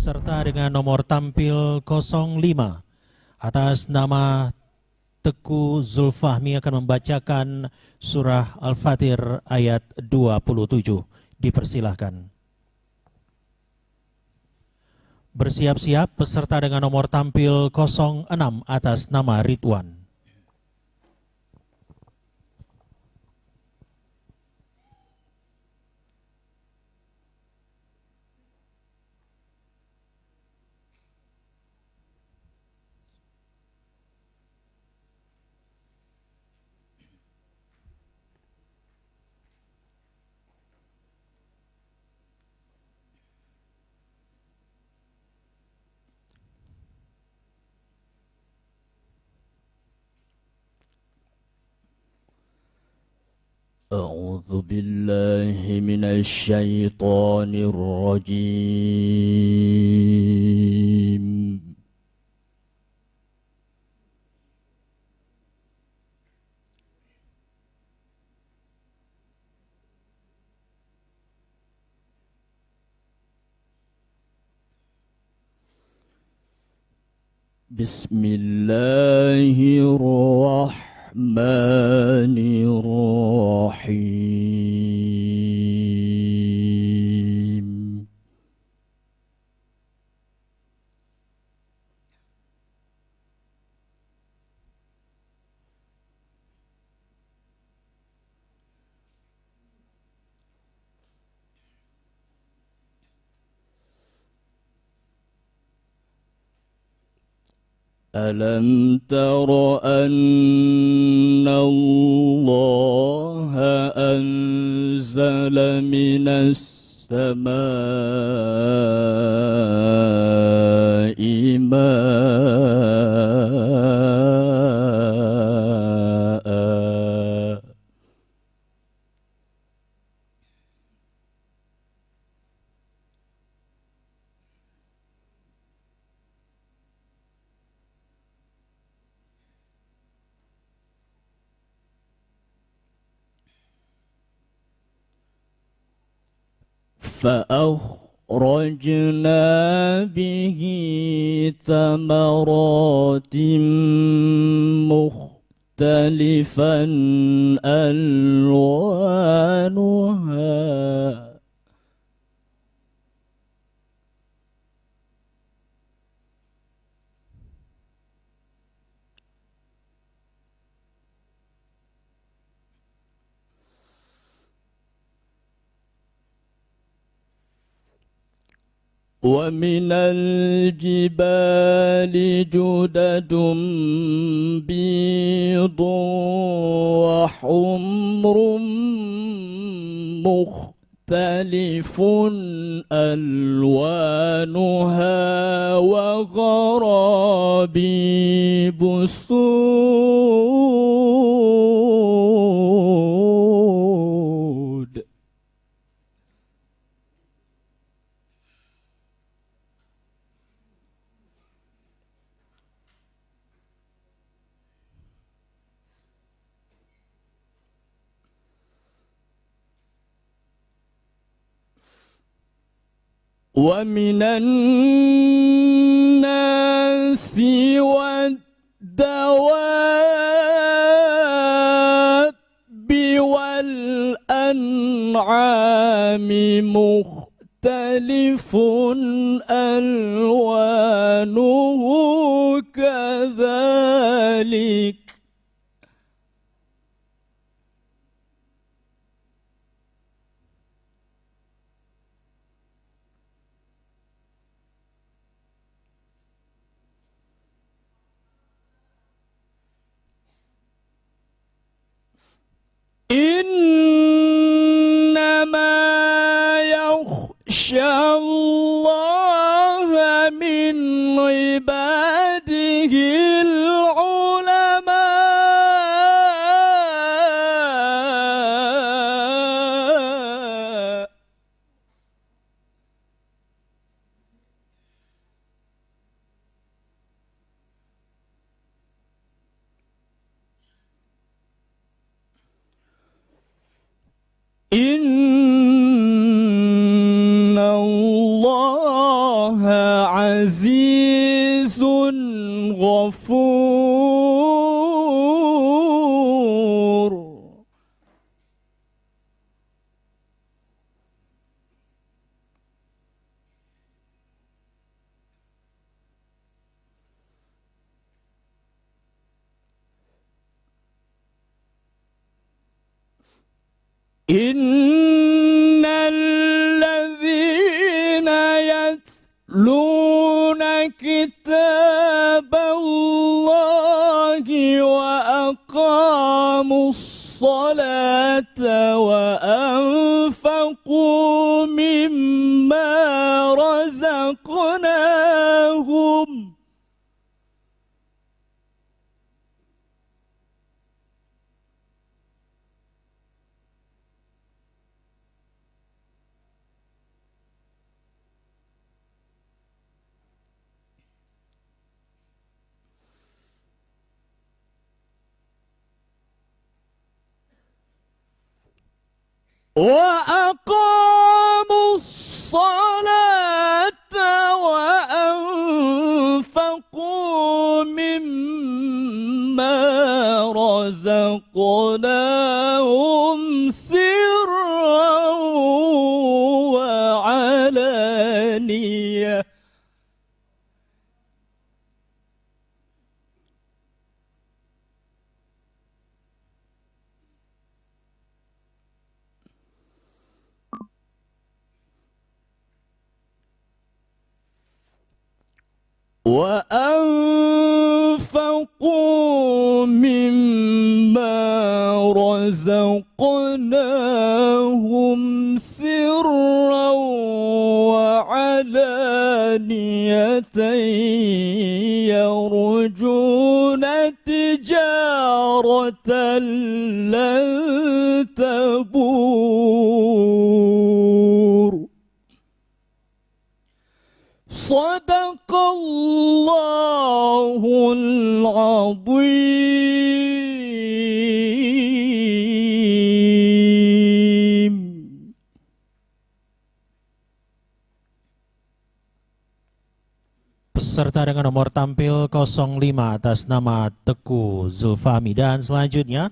peserta dengan nomor tampil 05 atas nama Teguh Zulfahmi akan membacakan surah Al-Fatir ayat 27. Dipersilahkan. Bersiap-siap peserta dengan nomor tampil 06 atas nama Ridwan. أعوذ بالله من الشيطان الرجيم. بسم الله الرحمن الرحيم. ألم تر أن الله أنزل من السماء ماء فأخرجنا به ثمرات مختلفا ألوانها ومن الجبال جدد بيض وحمر مختلف ألوانها وغرابيب سود. ومن الناس والدواب والأنعام مختلف ألوانه كذلك إنما يخشى الله من عباده العلماء. إن الذين يتلون كتاب الله وأقاموا الصلاة وأنفقوا مما رزقناهم وأقاموا الصلاة وأنفقوا مما رزقناهم سرا وعلانية وأنفقوا مما رزقناهم سرا وعلانية يرجون تجارة لن تبور صدق الله العظيم. Peserta dengan nomor tampil 05 atas nama Teguh Zulfahmi. Dan selanjutnya